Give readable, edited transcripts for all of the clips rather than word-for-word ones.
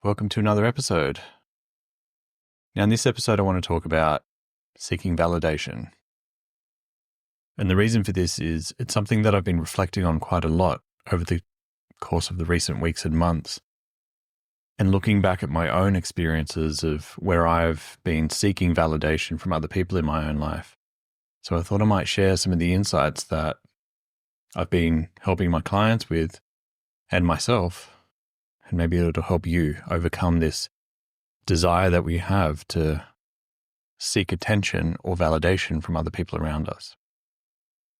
Welcome to another episode. Now, in this episode, I want to talk about seeking validation. And the reason for this is it's something that I've been reflecting on quite a lot over the course of the recent weeks and months. And looking back at my own experiences of where I've been seeking validation from other people in my own life. So I thought I might share some of the insights that I've been helping my clients with and myself. And maybe it'll help you overcome this desire that we have to seek attention or validation from other people around us.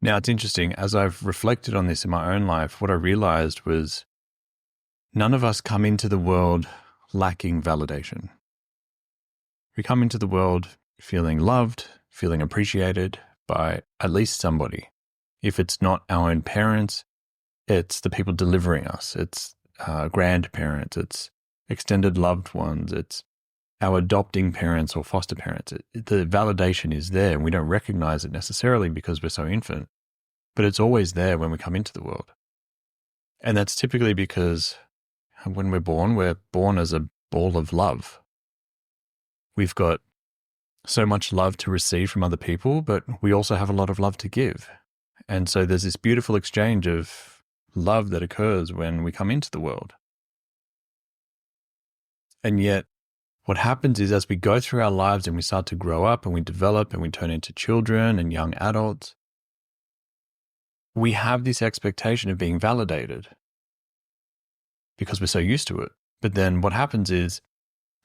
Now, it's interesting, as I've reflected on this in my own life, what I realized was none of us come into the world lacking validation. We come into the world feeling loved, feeling appreciated by at least somebody. If it's not our own parents, it's the people delivering us. It's grandparents, it's extended loved ones, it's our adopting parents or foster parents. The validation is there and we don't recognize it necessarily because we're so infant, but it's always there when we come into the world. And that's typically because when we're born as a ball of love. We've got so much love to receive from other people, but we also have a lot of love to give. And so there's this beautiful exchange of love that occurs when we come into the world. And yet, what happens is as we go through our lives and we start to grow up and we develop and we turn into children and young adults, we have this expectation of being validated because we're so used to it. But then what happens is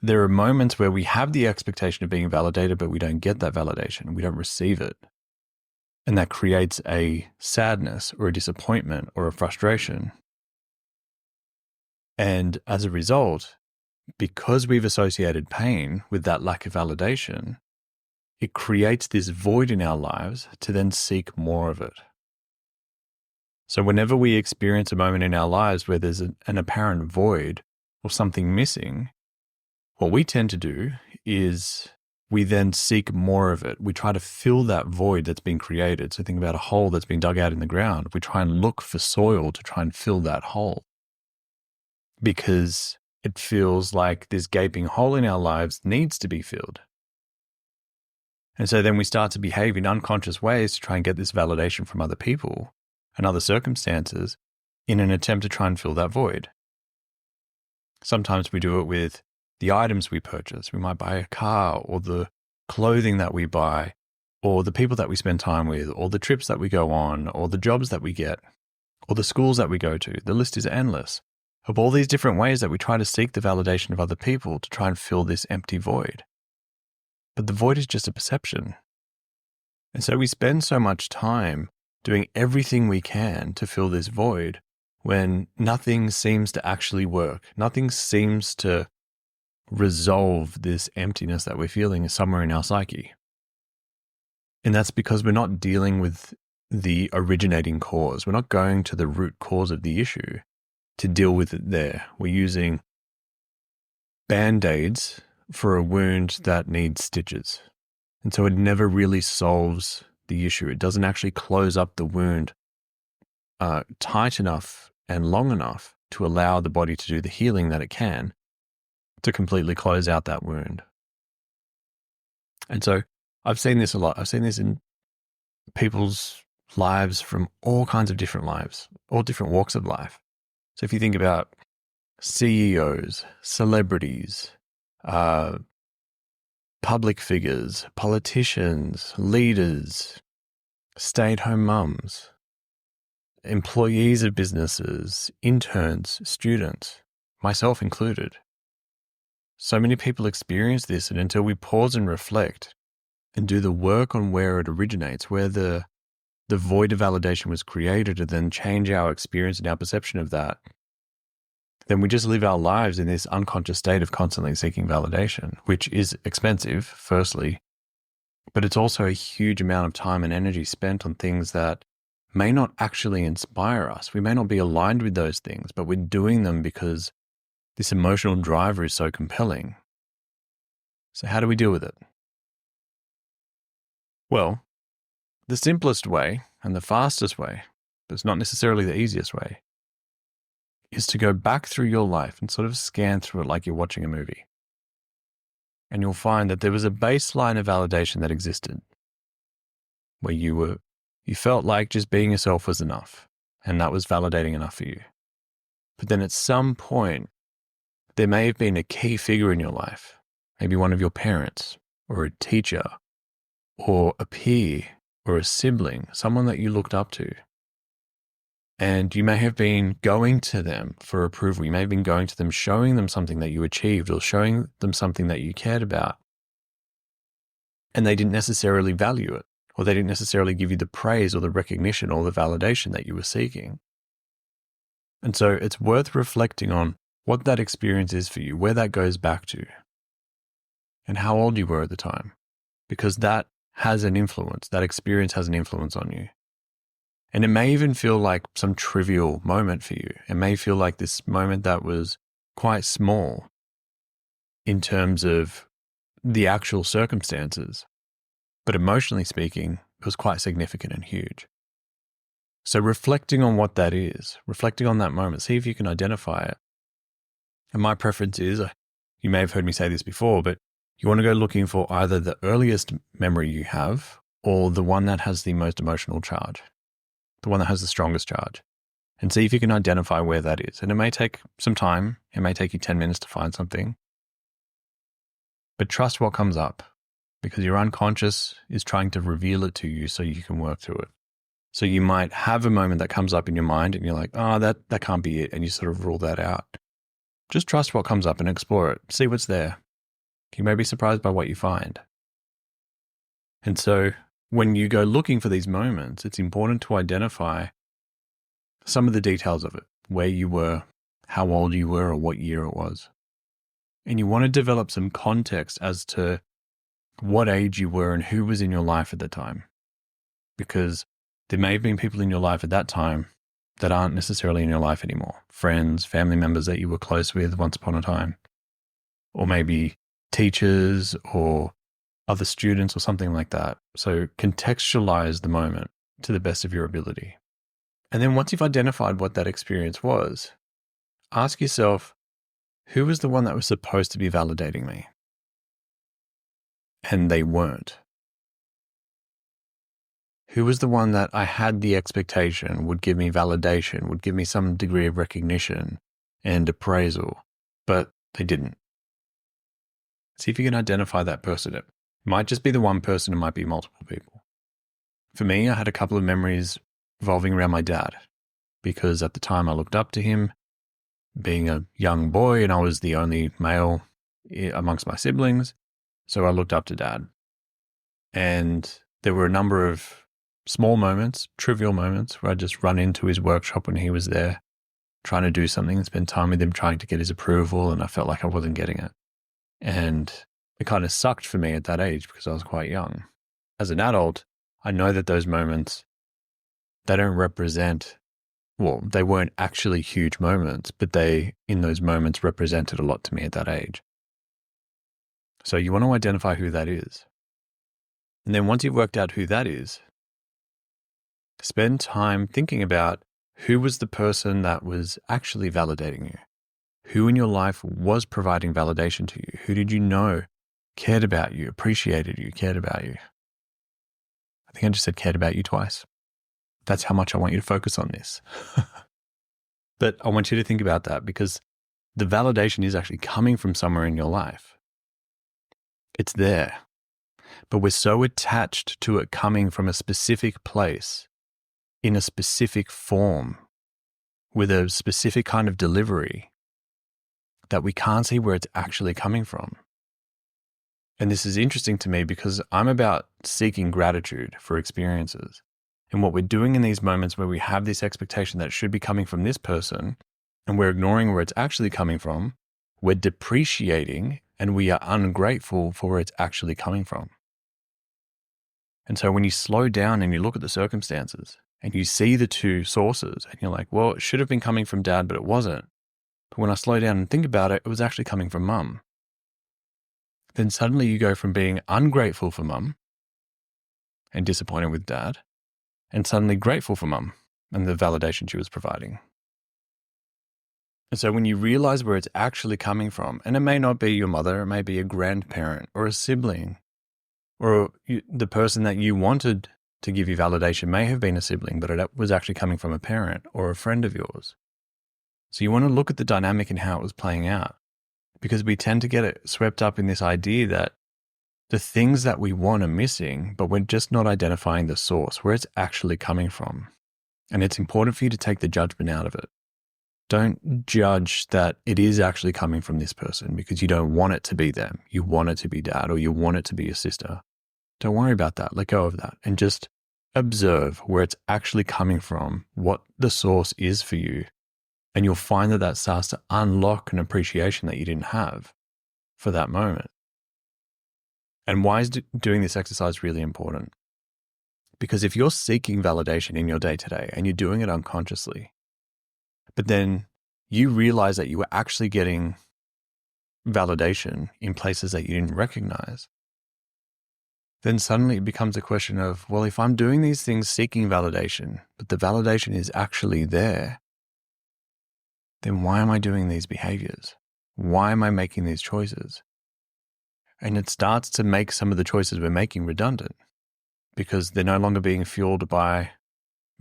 there are moments where we have the expectation of being validated, but we don't get that validation. We don't receive it. And that creates a sadness or a disappointment or a frustration. And as a result, because we've associated pain with that lack of validation, it creates this void in our lives to then seek more of it. So whenever we experience a moment in our lives where there's an apparent void or something missing, what we tend to do is we then seek more of it. We try to fill that void that's been created. So think about a hole that's been dug out in the ground. We try and look for soil to try and fill that hole because it feels like this gaping hole in our lives needs to be filled. And so then we start to behave in unconscious ways to try and get this validation from other people and other circumstances in an attempt to try and fill that void. Sometimes we do it with the items we purchase. We might buy a car or the clothing that we buy or the people that we spend time with or the trips that we go on or the jobs that we get or the schools that we go to. The list is endless of all these different ways that we try to seek the validation of other people to try and fill this empty void. But the void is just a perception. And so we spend so much time doing everything we can to fill this void when nothing seems to actually work. Nothing seems to resolve this emptiness that we're feeling somewhere in our psyche. And that's because we're not dealing with the originating cause. We're not going to the root cause of the issue to deal with it there. We're using Band-Aids for a wound that needs stitches. And so it never really solves the issue. It doesn't actually close up the wound tight enough and long enough to allow the body to do the healing that it can to completely close out that wound. And so I've seen this a lot. I've seen this in people's lives from all kinds of different lives, all different walks of life. So if you think about CEOs, celebrities, public figures, politicians, leaders, stay-at-home mums, employees of businesses, interns, students, myself included. So many people experience this, and until we pause and reflect and do the work on where it originates, where the void of validation was created, and then change our experience and our perception of that, then we just live our lives in this unconscious state of constantly seeking validation, which is expensive, firstly, but it's also a huge amount of time and energy spent on things that may not actually inspire us. We may not be aligned with those things, but we're doing them because this emotional driver is so compelling. So how do we deal with it? Well, the simplest way and the fastest way, but it's not necessarily the easiest way, is to go back through your life and sort of scan through it like you're watching a movie. And you'll find that there was a baseline of validation that existed where you felt like just being yourself was enough, and that was validating enough for you. But then at some point, there may have been a key figure in your life, maybe one of your parents or a teacher or a peer or a sibling, someone that you looked up to. And you may have been going to them for approval. You may have been going to them, showing them something that you achieved or showing them something that you cared about. And they didn't necessarily value it, or they didn't necessarily give you the praise or the recognition or the validation that you were seeking. And so it's worth reflecting on what that experience is for you, where that goes back to, and how old you were at the time, because that has an influence. That experience has an influence on you. And it may even feel like some trivial moment for you. It may feel like this moment that was quite small in terms of the actual circumstances, but emotionally speaking, it was quite significant and huge. So reflecting on what that is, reflecting on that moment, see if you can identify it. And my preference is, you may have heard me say this before, but you want to go looking for either the earliest memory you have or the one that has the most emotional charge, the one that has the strongest charge, and see if you can identify where that is. And it may take some time. It may take you 10 minutes to find something, but trust what comes up, because your unconscious is trying to reveal it to you so you can work through it. So you might have a moment that comes up in your mind and you're like, oh, that can't be it. And you sort of rule that out. Just trust what comes up and explore it. See what's there. You may be surprised by what you find. And so when you go looking for these moments, it's important to identify some of the details of it, where you were, how old you were, or what year it was. And you want to develop some context as to what age you were and who was in your life at the time. Because there may have been people in your life at that time that aren't necessarily in your life anymore. Friends, family members that you were close with once upon a time. Or maybe teachers or other students or something like that. So contextualize the moment to the best of your ability. And then once you've identified what that experience was, ask yourself, who was the one that was supposed to be validating me? And they weren't. Who was the one that I had the expectation would give me validation, would give me some degree of recognition and appraisal, but they didn't? See if you can identify that person. It might just be the one person, it might be multiple people. For me, I had a couple of memories revolving around my dad, because at the time I looked up to him, being a young boy, and I was the only male amongst my siblings, so I looked up to Dad. And there were a number of small moments, trivial moments, where I'd just run into his workshop when he was there, trying to do something and spend time with him, trying to get his approval, and I felt like I wasn't getting it. And it kind of sucked for me at that age because I was quite young. As an adult, I know that those moments, they don't represent, well, they weren't actually huge moments, but they, in those moments, represented a lot to me at that age. So you want to identify who that is. And then once you've worked out who that is, spend time thinking about who was the person that was actually validating you. Who in your life was providing validation to you? Who did you know cared about you, appreciated you, cared about you? I think I just said cared about you twice. That's how much I want you to focus on this. But I want you to think about that, because the validation is actually coming from somewhere in your life. It's there. But we're so attached to it coming from a specific place, in a specific form, with a specific kind of delivery, that we can't see where it's actually coming from. And this is interesting to me because I'm about seeking gratitude for experiences. And what we're doing in these moments where we have this expectation that it should be coming from this person, and we're ignoring where it's actually coming from, we're depreciating and we are ungrateful for where it's actually coming from. And so when you slow down and you look at the circumstances and you see the two sources and you're like, well, it should have been coming from Dad, but it wasn't. But when I slow down and think about it, it was actually coming from Mum. Then suddenly you go from being ungrateful for Mum and disappointed with Dad, and suddenly grateful for Mum and the validation she was providing. And so when you realize where it's actually coming from, and it may not be your mother, it may be a grandparent or a sibling, or the person that you wanted to give you validation may have been a sibling, but it was actually coming from a parent or a friend of yours. So you want to look at the dynamic and how it was playing out, because we tend to get it swept up in this idea that the things that we want are missing, but we're just not identifying the source, where it's actually coming from. And it's important for you to take the judgment out of it. Don't judge that it is actually coming from this person because you don't want it to be them. You want it to be dad, or you want it to be your sister. Don't worry about that. Let go of that and just observe where it's actually coming from, what the source is for you. And you'll find that that starts to unlock an appreciation that you didn't have for that moment. And why is doing this exercise really important? Because if you're seeking validation in your day-to-day and you're doing it unconsciously, but then you realize that you were actually getting validation in places that you didn't recognize, then suddenly it becomes a question of, well, if I'm doing these things seeking validation, but the validation is actually there, then why am I doing these behaviors? Why am I making these choices? And it starts to make some of the choices we're making redundant because they're no longer being fueled by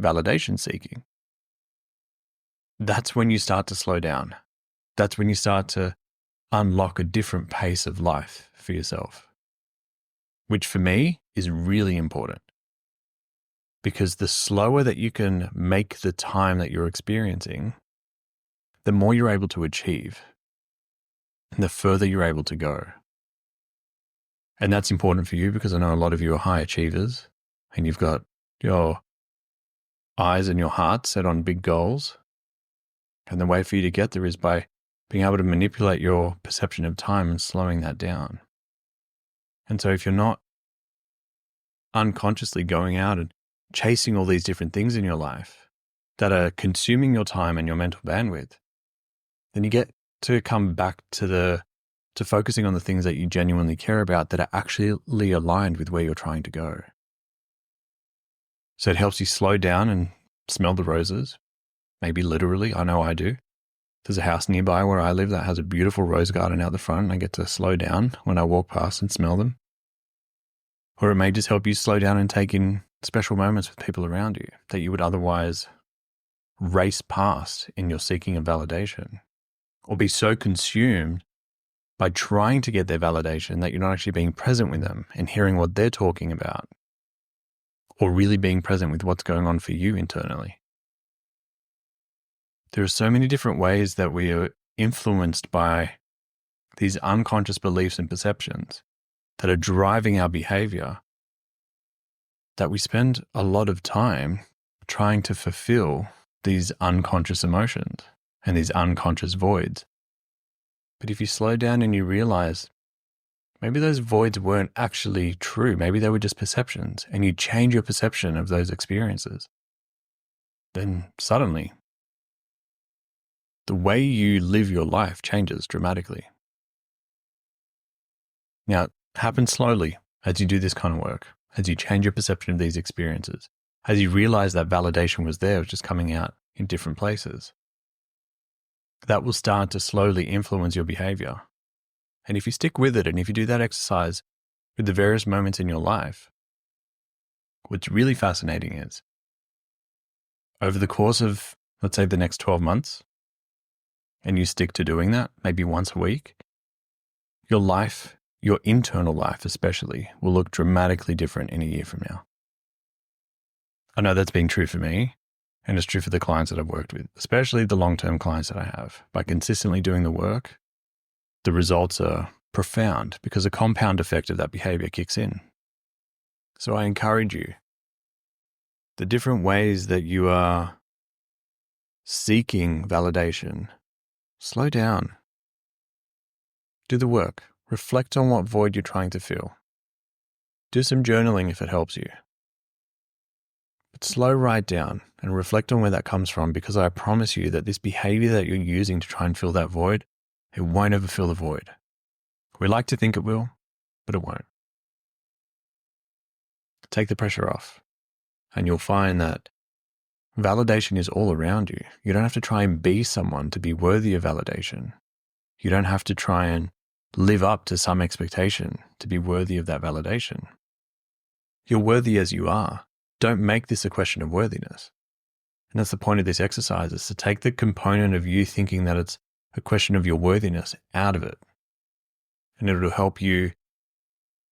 validation seeking. That's when you start to slow down. That's when you start to unlock a different pace of life for yourself, which for me is really important, because the slower that you can make the time that you're experiencing, the more you're able to achieve and the further you're able to go. And that's important for you because I know a lot of you are high achievers and you've got your eyes and your heart set on big goals. And the way for you to get there is by being able to manipulate your perception of time and slowing that down. And so if you're not unconsciously going out and chasing all these different things in your life that are consuming your time and your mental bandwidth, then you get to come back to focusing on the things that you genuinely care about that are actually aligned with where you're trying to go. So it helps you slow down and smell the roses, maybe literally. I know I do. There's a house nearby where I live that has a beautiful rose garden out the front, and I get to slow down when I walk past and smell them. Or it may just help you slow down and take in special moments with people around you that you would otherwise race past in your seeking of validation, or be so consumed by trying to get their validation that you're not actually being present with them and hearing what they're talking about, or really being present with what's going on for you internally. There are so many different ways that we are influenced by these unconscious beliefs and perceptions that are driving our behavior, that we spend a lot of time trying to fulfill these unconscious emotions and these unconscious voids. But if you slow down and you realize maybe those voids weren't actually true, maybe they were just perceptions, and you change your perception of those experiences, then suddenly the way you live your life changes dramatically. Now, it happens slowly as you do this kind of work, as you change your perception of these experiences, as you realize that validation was there, it was just coming out in different places. That will start to slowly influence your behavior. And if you stick with it, and if you do that exercise with the various moments in your life, what's really fascinating is over the course of, let's say, the next 12 months, and you stick to doing that maybe once a week, your life, your internal life especially, will look dramatically different in a year from now. I know that's been true for me, and it's true for the clients that I've worked with, especially the long-term clients that I have. By consistently doing the work, the results are profound because a compound effect of that behavior kicks in. So I encourage you, the different ways that you are seeking validation, slow down. Do the work. Reflect on what void you're trying to fill. Do some journaling if it helps you. But slow right down and reflect on where that comes from, because I promise you that this behavior that you're using to try and fill that void, it won't ever fill the void. We like to think it will, but it won't. Take the pressure off, and you'll find that Validation is all around you. You don't have to try and be someone to be worthy of validation. You don't have to try and live up to some expectation to be worthy of that validation. You're worthy as you are. Don't make this a question of worthiness. And that's the point of this exercise, is to take the component of you thinking that it's a question of your worthiness out of it. And it'll help you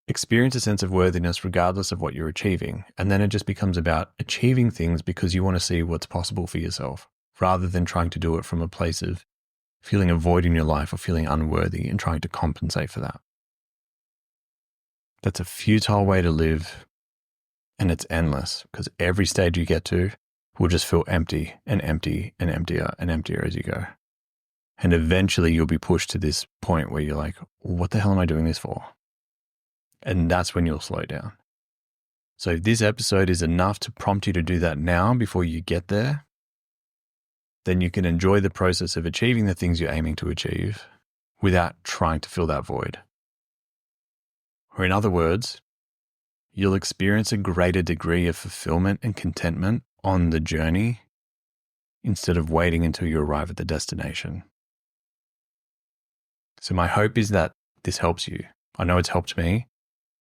experience a sense of worthiness regardless of what you're achieving. And then it just becomes about achieving things because you want to see what's possible for yourself, rather than trying to do it from a place of feeling a void in your life or feeling unworthy and trying to compensate for that. That's a futile way to live, and it's endless, because every stage you get to will just feel empty and empty and emptier and emptier as you go. And eventually you'll be pushed to this point where you're like, what the hell am I doing this for? And that's when you'll slow down. So if this episode is enough to prompt you to do that now before you get there, then you can enjoy the process of achieving the things you're aiming to achieve without trying to fill that void. Or in other words, you'll experience a greater degree of fulfillment and contentment on the journey instead of waiting until you arrive at the destination. So my hope is that this helps you. I know it's helped me,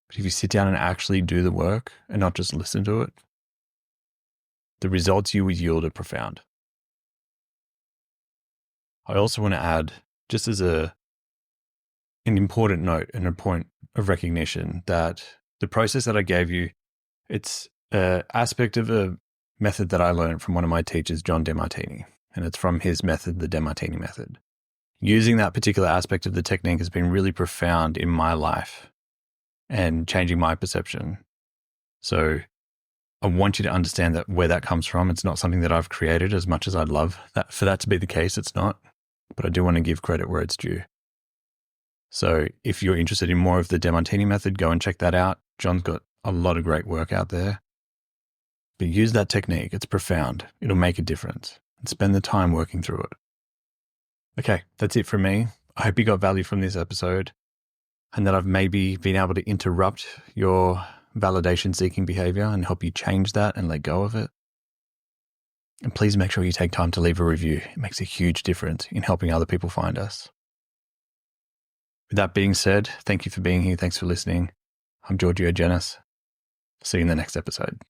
but if you sit down and actually do the work and not just listen to it, the results you will yield are profound. I also want to add, just as an important note and a point of recognition, that the process that I gave you, it's an aspect of a method that I learned from one of my teachers, John Demartini, and it's from his method, the Demartini method. Using that particular aspect of the technique has been really profound in my life and changing my perception. So I want you to understand that where that comes from, it's not something that I've created, as much as I'd love that for that to be the case. It's not, but I do want to give credit where it's due. So if you're interested in more of the Demartini method, go and check that out. John's got a lot of great work out there. But use that technique. It's profound. It'll make a difference. And spend the time working through it. Okay, that's it from me. I hope you got value from this episode and that I've maybe been able to interrupt your validation-seeking behavior and help you change that and let go of it. And please make sure you take time to leave a review. It makes a huge difference in helping other people find us. With that being said, thank you for being here. Thanks for listening. I'm Giorgio. See you in the next episode.